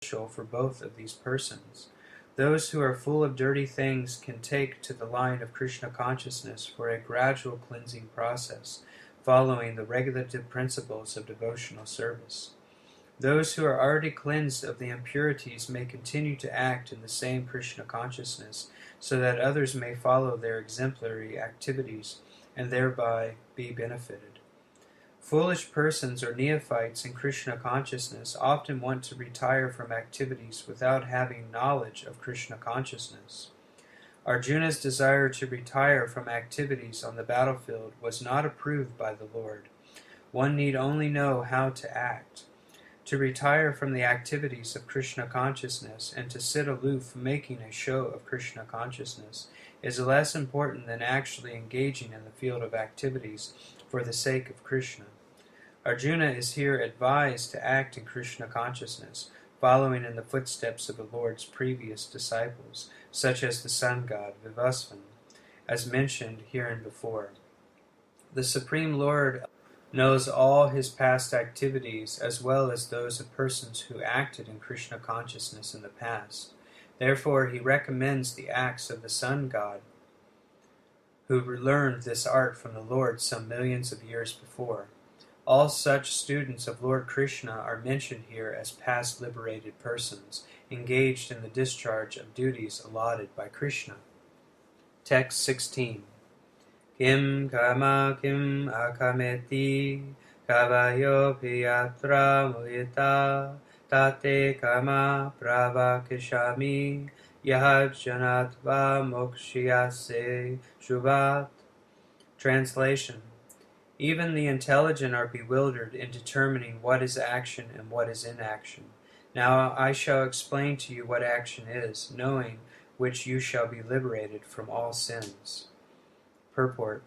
for both of these persons. Those who are full of dirty things can take to the line of Krishna consciousness for a gradual cleansing process, following the regulative principles of devotional service. Those who are already cleansed of the impurities may continue to act in the same Krishna consciousness, so that others may follow their exemplary activities and thereby be benefited. Foolish persons or neophytes in Krishna consciousness often want to retire from activities without having knowledge of Krishna consciousness. Arjuna's desire to retire from activities on the battlefield was not approved by the Lord. One need only know how to act. To retire from the activities of Krishna consciousness and to sit aloof making a show of Krishna consciousness is less important than actually engaging in the field of activities for the sake of Krishna. Arjuna is here advised to act in Krishna consciousness, following in the footsteps of the Lord's previous disciples, such as the sun god Vivasvan, as mentioned hereinbefore. The Supreme Lord knows all his past activities as well as those of persons who acted in Krishna consciousness in the past. Therefore, he recommends the acts of the sun god, who learned this art from the Lord some millions of years before. All such students of Lord Krishna are mentioned here as past liberated persons, engaged in the discharge of duties allotted by Krishna. Text 16. Kim kama kim akameti kavayo piyatra muyita tate kama pravakishami yahajanatva mokshiyase shubhat. Translation. Even the intelligent are bewildered in determining what is action and what is inaction. Now I shall explain to you what action is, knowing which you shall be liberated from all sins. Purport.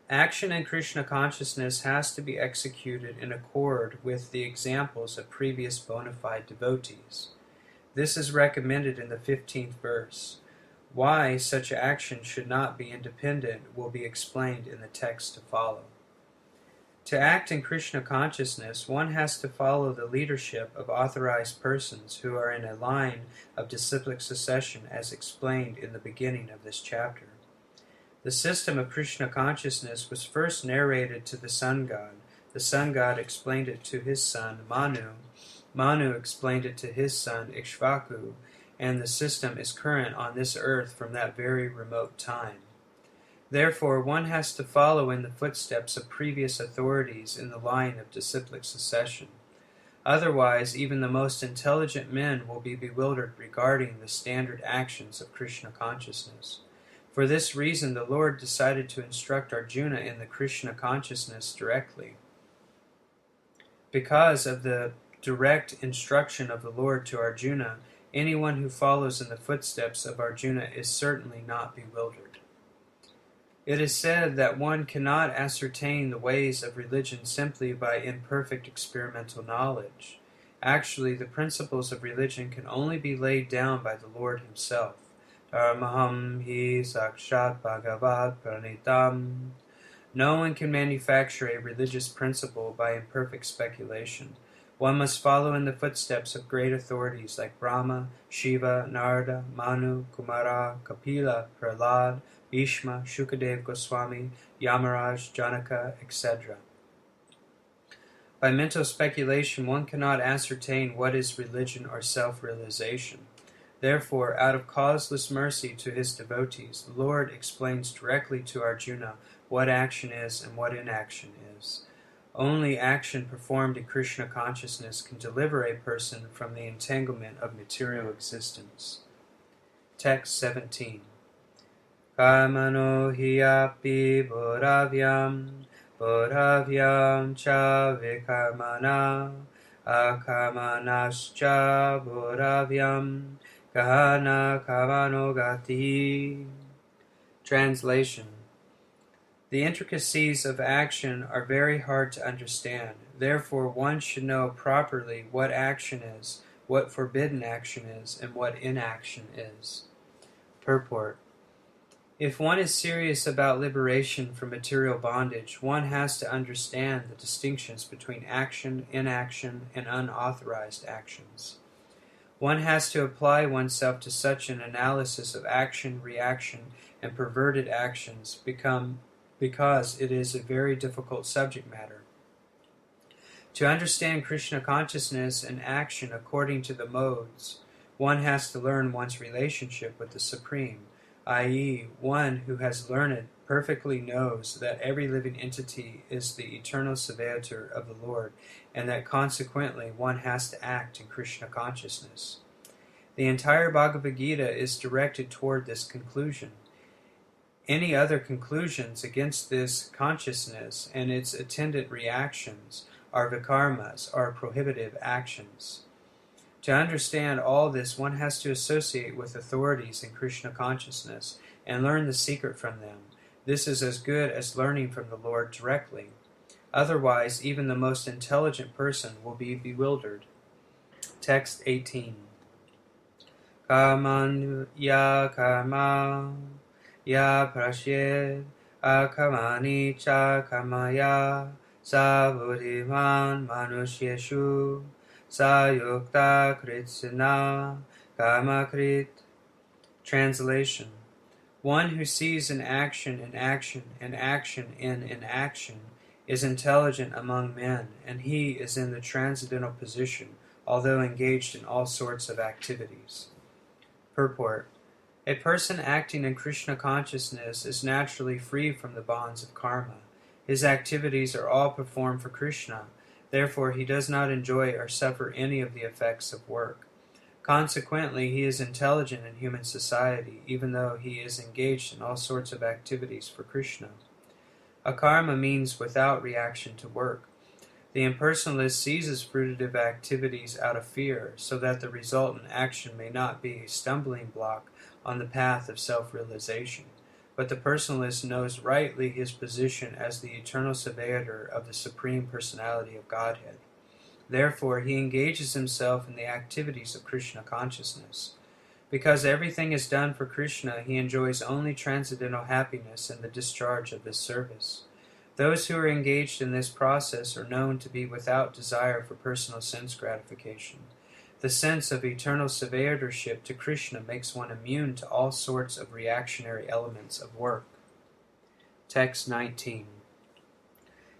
Action in Krishna consciousness has to be executed in accord with the examples of previous bona fide devotees. This is recommended in the 15th verse. Why such action should not be independent will be explained in the text to follow. To act in Krishna consciousness, one has to follow the leadership of authorized persons who are in a line of disciplic succession as explained in the beginning of this chapter. The system of Krishna consciousness was first narrated to the sun god. The sun god explained it to his son Manu. Manu explained it to his son Ikshvaku, and the system is current on this earth from that very remote time. Therefore, one has to follow in the footsteps of previous authorities in the line of disciplic succession. Otherwise, even the most intelligent men will be bewildered regarding the standard actions of Krishna consciousness. For this reason, the Lord decided to instruct Arjuna in the Krishna consciousness directly. Because of the direct instruction of the Lord to Arjuna, anyone who follows in the footsteps of Arjuna is certainly not bewildered. It is said that one cannot ascertain the ways of religion simply by imperfect experimental knowledge. Actually, the principles of religion can only be laid down by the Lord himself. Dharmaham hi sakshat Bhagavad pranitam. No one can manufacture a religious principle by imperfect speculation. One must follow in the footsteps of great authorities like Brahma, Shiva, Narada, Manu, Kumara, Kapila, Prahlad, Bhishma, Shukadev Goswami, Yamaraj, Janaka, etc. By mental speculation, one cannot ascertain what is religion or self-realization. Therefore, out of causeless mercy to his devotees, the Lord explains directly to Arjuna what action is and what inaction is. Only action performed in Krishna consciousness can deliver a person from the entanglement of material existence. Text 17. Kamano hiyapi bodhavyam cha vikarmana akamanascha bodhavyam kahana kamano gati. Translation. The intricacies of action are very hard to understand. Therefore, one should know properly what action is, what forbidden action is, and what inaction is. Purport. If one is serious about liberation from material bondage, one has to understand the distinctions between action, inaction, and unauthorized actions. One has to apply oneself to such an analysis of action, reaction, and perverted actions because it is a very difficult subject matter. To understand Krishna consciousness and action according to the modes, one has to learn one's relationship with the Supreme, i.e., one who has learned it perfectly knows that every living entity is the eternal Savayatur of the Lord, and that consequently one has to act in Krishna consciousness. The entire Bhagavad Gita is directed toward this conclusion. Any other conclusions against this consciousness and its attendant reactions are vikarmas, are prohibitive actions. To understand all this, one has to associate with authorities in Krishna consciousness and learn the secret from them. This is as good as learning from the Lord directly. Otherwise, even the most intelligent person will be bewildered. Text 18. Kaman ya karma ya prashyed akamani cha kamaya sa buddhiman manusyeshu sa yukta kritsana kamakrit. Translation. One who sees an action in action and action in inaction is intelligent among men, and he is in the transcendental position, although engaged in all sorts of activities. Purport. A person acting in Krishna consciousness is naturally free from the bonds of karma. His activities are all performed for Krishna, therefore he does not enjoy or suffer any of the effects of work. Consequently, he is intelligent in human society, even though he is engaged in all sorts of activities for Krishna. Akarma means without reaction to work. The impersonalist seizes fruitive activities out of fear, so that the resultant action may not be a stumbling block on the path of self-realization. But the personalist knows rightly his position as the eternal Savayatur of the Supreme Personality of Godhead. Therefore, he engages himself in the activities of Krishna consciousness. Because everything is done for Krishna, he enjoys only transcendental happiness in the discharge of this service. Those who are engaged in this process are known to be without desire for personal sense gratification. The sense of eternal Savayaturship to Krishna makes one immune to all sorts of reactionary elements of work. Text 19.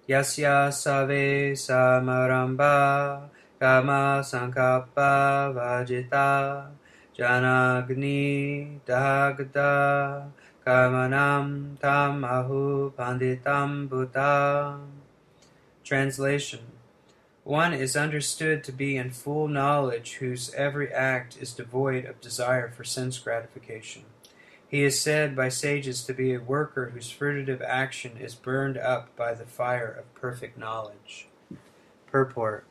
Yasya save samaramba kama sankappa vajita janagni dagda kamanam tam ahu panditam buddha. Translation. One is understood to be in full knowledge whose every act is devoid of desire for sense gratification. He is said by sages to be a worker whose fruitive action is burned up by the fire of perfect knowledge. Purport.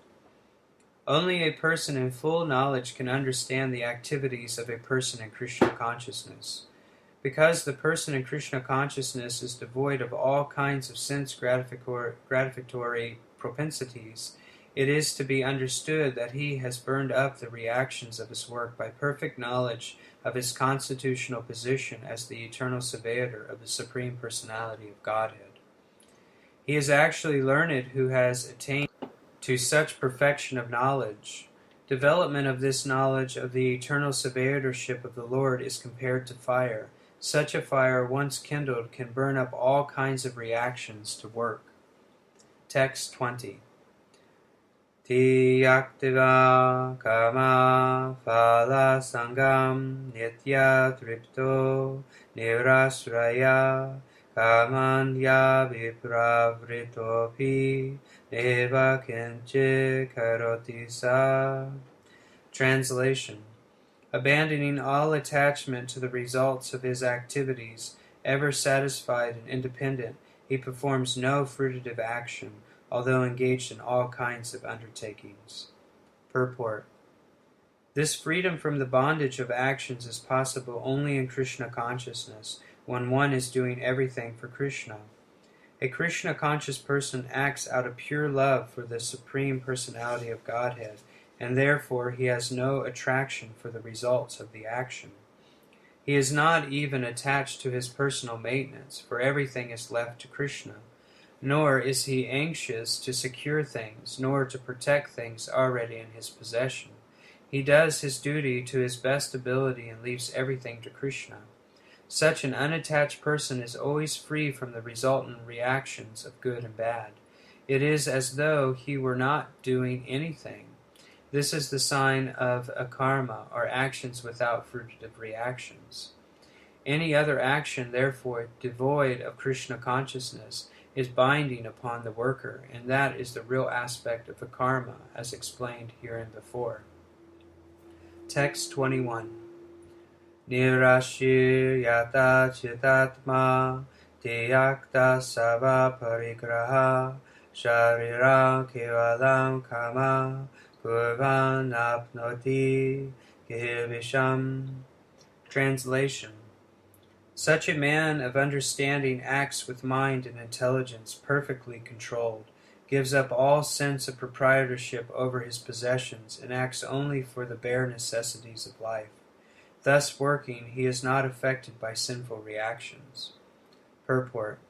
Only a person in full knowledge can understand the activities of a person in Krishna consciousness. Because the person in Krishna consciousness is devoid of all kinds of sense gratificatory propensities, it is to be understood that he has burned up the reactions of his work by perfect knowledge of his constitutional position as the eternal Savayatur of the Supreme Personality of Godhead. He is actually learned who has attained to such perfection of knowledge. Development of this knowledge of the eternal Savayaturship of the Lord is compared to fire. Such a fire, once kindled, can burn up all kinds of reactions to work. Text 20. Tiyaktiva kama phala sangam nitya tripto nirasraya kamanya vipravritopi neva kinche karoti sa. Translation. Abandoning all attachment to the results of his activities, ever satisfied and independent, he performs no fruitive action, although engaged in all kinds of undertakings. Purport. This freedom from the bondage of actions is possible only in Krishna consciousness, when one is doing everything for Krishna. A Krishna conscious person acts out of pure love for the Supreme Personality of Godhead, and therefore he has no attraction for the results of the action. He is not even attached to his personal maintenance, for everything is left to Krishna. Nor is he anxious to secure things, nor to protect things already in his possession. He does his duty to his best ability and leaves everything to Krishna. Such an unattached person is always free from the resultant reactions of good and bad. It is as though he were not doing anything. This is the sign of akarma, or actions without fruitive reactions. Any other action, therefore, devoid of Krishna consciousness, is binding upon the worker, and that is the real aspect of akarma, as explained hereinbefore. Text 21. Nirashir yata chitatma tiyakta sava parigraha sharira kevalam kama purvan apnoti kihivisham. Translation. Such a man of understanding acts with mind and intelligence perfectly controlled, gives up all sense of proprietorship over his possessions, and acts only for the bare necessities of life. Thus working, he is not affected by sinful reactions. Purport.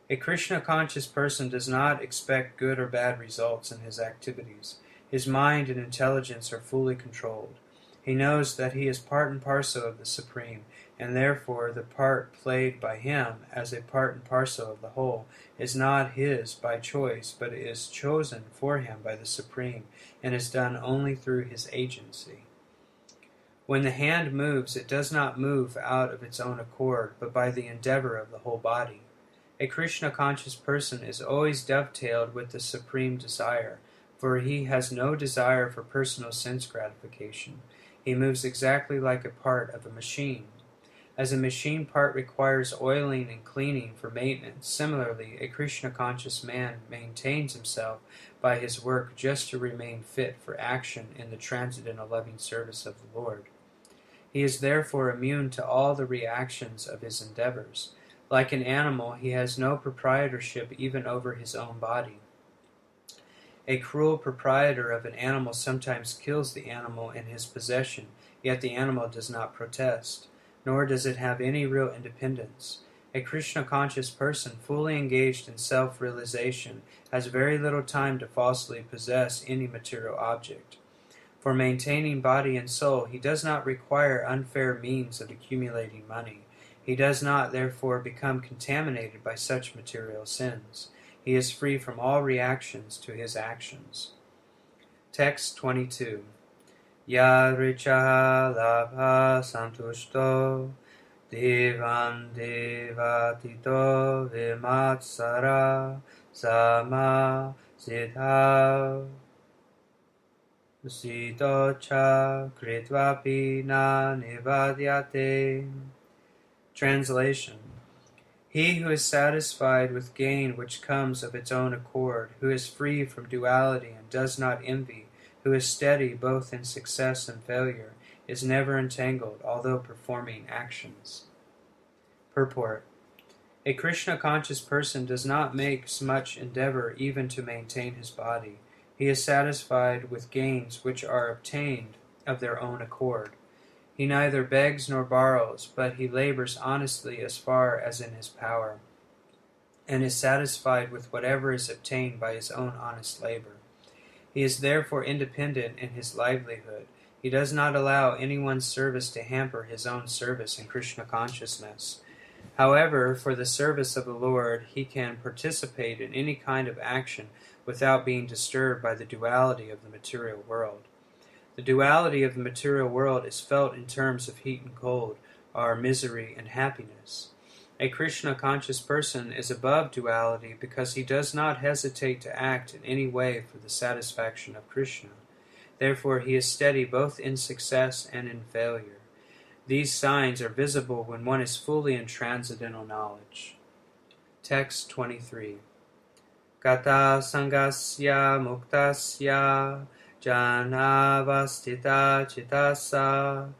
A Krishna-conscious person does not expect good or bad results in his activities. His mind and intelligence are fully controlled. He knows that he is part and parcel of the Supreme, and therefore the part played by him as a part and parcel of the whole is not his by choice, but is chosen for him by the Supreme, and is done only through his agency. When the hand moves, it does not move out of its own accord, but by the endeavor of the whole body. A Krishna-conscious person is always dovetailed with the supreme desire, for he has no desire for personal sense gratification. He moves exactly like a part of a machine. As a machine part requires oiling and cleaning for maintenance, similarly, a Krishna-conscious man maintains himself by his work just to remain fit for action in the transcendental loving service of the Lord. He is therefore immune to all the reactions of his endeavors. Like an animal, he has no proprietorship even over his own body. A cruel proprietor of an animal sometimes kills the animal in his possession, yet the animal does not protest, nor does it have any real independence. A Krishna-conscious person, fully engaged in self-realization, has very little time to falsely possess any material object. For maintaining body and soul, he does not require unfair means of accumulating money. He does not, therefore, become contaminated by such material sins. He is free from all reactions to his actions. Text 22. Ya richa labha santushto devan devatito vimatsara sama siddha Sitocha kritvapi na nivadyate. Translation. He who is satisfied with gain which comes of its own accord, who is free from duality and does not envy, who is steady both in success and failure, is never entangled, although performing actions. Purport. A Krishna-conscious person does not make much endeavor even to maintain his body. He is satisfied with gains which are obtained of their own accord. He neither begs nor borrows, but he labors honestly as far as in his power, and is satisfied with whatever is obtained by his own honest labor. He is therefore independent in his livelihood. He does not allow anyone's service to hamper his own service in Krishna consciousness. However, for the service of the Lord, he can participate in any kind of action without being disturbed by the duality of the material world. The duality of the material world is felt in terms of heat and cold, or misery and happiness. A Krishna-conscious person is above duality because he does not hesitate to act in any way for the satisfaction of Krishna. Therefore, he is steady both in success and in failure. These signs are visible when one is fully in transcendental knowledge. Text 23. Gata sangasya muktasya janavastita chitasa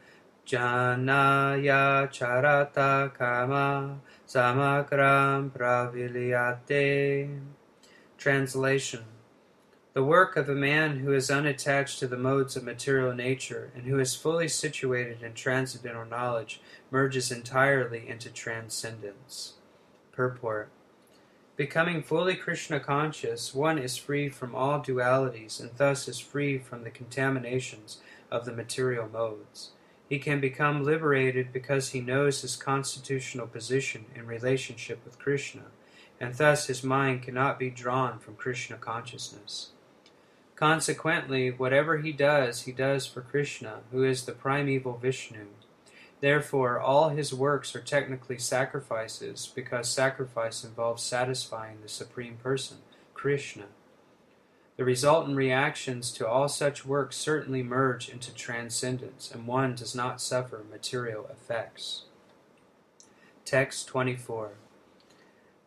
janaya charata kama samagram praviliyate. Translation. The work of a man who is unattached to the modes of material nature and who is fully situated in transcendental knowledge merges entirely into transcendence. Purport. Becoming fully Krishna conscious, one is free from all dualities and thus is free from the contaminations of the material modes. He can become liberated because he knows his constitutional position in relationship with Krishna, and thus his mind cannot be drawn from Krishna consciousness. Consequently, whatever he does for Krishna, who is the primeval Vishnu. Therefore, all his works are technically sacrifices, because sacrifice involves satisfying the Supreme Person, Krishna. The resultant reactions to all such works certainly merge into transcendence, and one does not suffer material effects. Text 24.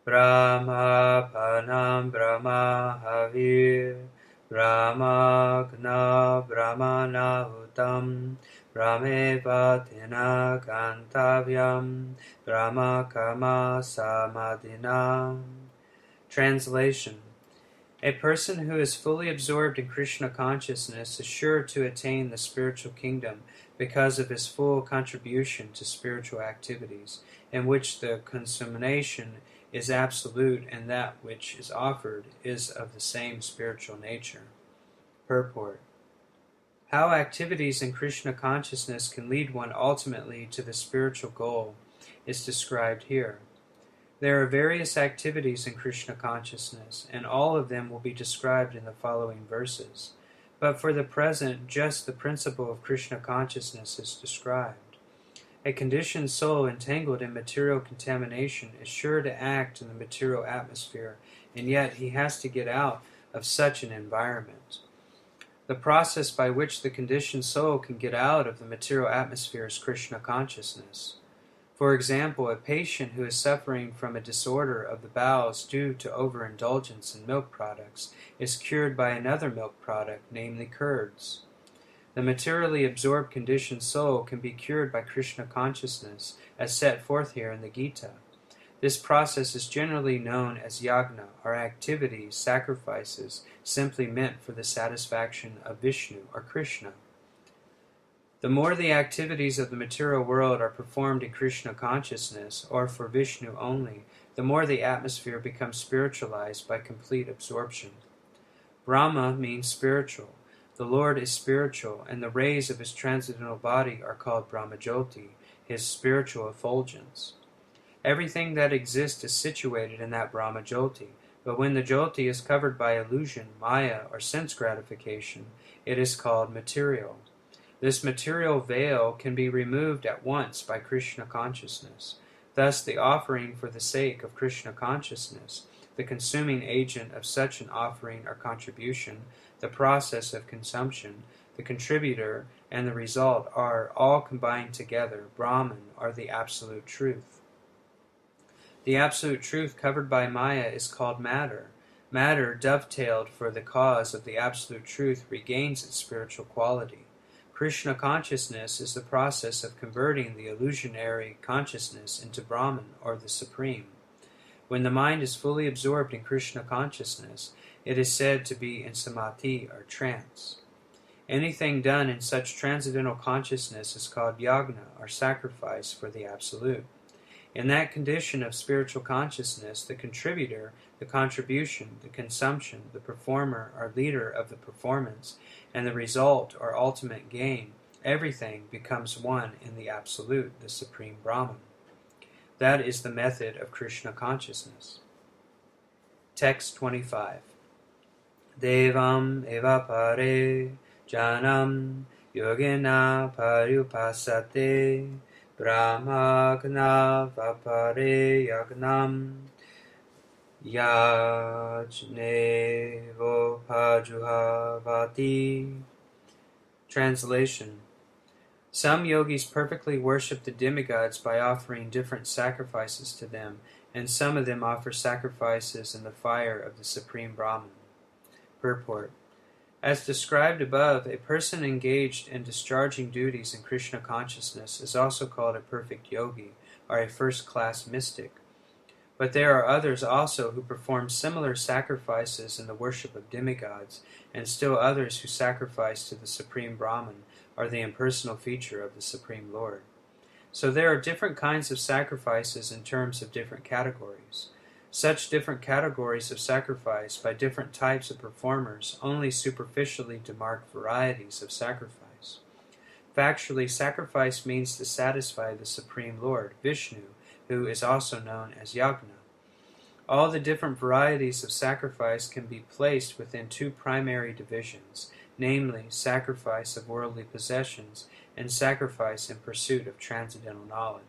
Brahma Panam Brahma Havir Brahma Gna Brahma Nahutam Brahmeva Tena Kantavyam Brahma Kama Samadhinam. Translation. A person who is fully absorbed in Krishna consciousness is sure to attain the spiritual kingdom because of his full contribution to spiritual activities, in which the consummation is absolute and that which is offered is of the same spiritual nature. Purport. How activities in Krishna consciousness can lead one ultimately to the spiritual goal is described here. There are various activities in Krishna consciousness, and all of them will be described in the following verses. But for the present, just the principle of Krishna consciousness is described. A conditioned soul entangled in material contamination is sure to act in the material atmosphere, and yet he has to get out of such an environment. The process by which the conditioned soul can get out of the material atmosphere is Krishna consciousness. For example, a patient who is suffering from a disorder of the bowels due to overindulgence in milk products is cured by another milk product, namely curds. The materially absorbed conditioned soul can be cured by Krishna consciousness, as set forth here in the Gita. This process is generally known as yagna, or activities, sacrifices, simply meant for the satisfaction of Vishnu or Krishna. The more the activities of the material world are performed in Krishna consciousness, or for Vishnu only, the more the atmosphere becomes spiritualized by complete absorption. Brahma means spiritual. The Lord is spiritual, and the rays of his transcendental body are called Brahmajyoti, his spiritual effulgence. Everything that exists is situated in that Brahmajyoti, but when the Jyoti is covered by illusion, maya, or sense gratification, it is called material. This material veil can be removed at once by Krishna consciousness. Thus, the offering for the sake of Krishna consciousness, the consuming agent of such an offering or contribution, the process of consumption, the contributor, and the result are all combined together, Brahman, or the Absolute Truth. The Absolute Truth covered by Maya is called matter. Matter, dovetailed for the cause of the Absolute Truth, regains its spiritual quality. Krishna consciousness is the process of converting the illusionary consciousness into Brahman, or the Supreme. When the mind is fully absorbed in Krishna consciousness, it is said to be in samadhi, or trance. Anything done in such transcendental consciousness is called yagna, or sacrifice for the Absolute. In that condition of spiritual consciousness, the contributor, the contribution, the consumption, the performer or leader of the performance, and the result or ultimate gain, everything becomes one in the Absolute, the Supreme Brahman. That is the method of Krishna consciousness. Text 25. Devam eva pare janam yogena paryupasate Brahmagna vapare yagnam yajne vopajuhavati. Translation. Some yogis perfectly worship the demigods by offering different sacrifices to them, and some of them offer sacrifices in the fire of the Supreme Brahman. Purport. As described above, a person engaged in discharging duties in Krishna consciousness is also called a perfect yogi, or a first-class mystic. But there are others also who perform similar sacrifices in the worship of demigods, and still others who sacrifice to the Supreme Brahman, or the impersonal feature of the Supreme Lord. So there are different kinds of sacrifices in terms of different categories. Such different categories of sacrifice by different types of performers only superficially demark varieties of sacrifice. Factually, sacrifice means to satisfy the Supreme Lord, Vishnu, who is also known as Yagna. All the different varieties of sacrifice can be placed within two primary divisions, namely, sacrifice of worldly possessions and sacrifice in pursuit of transcendental knowledge.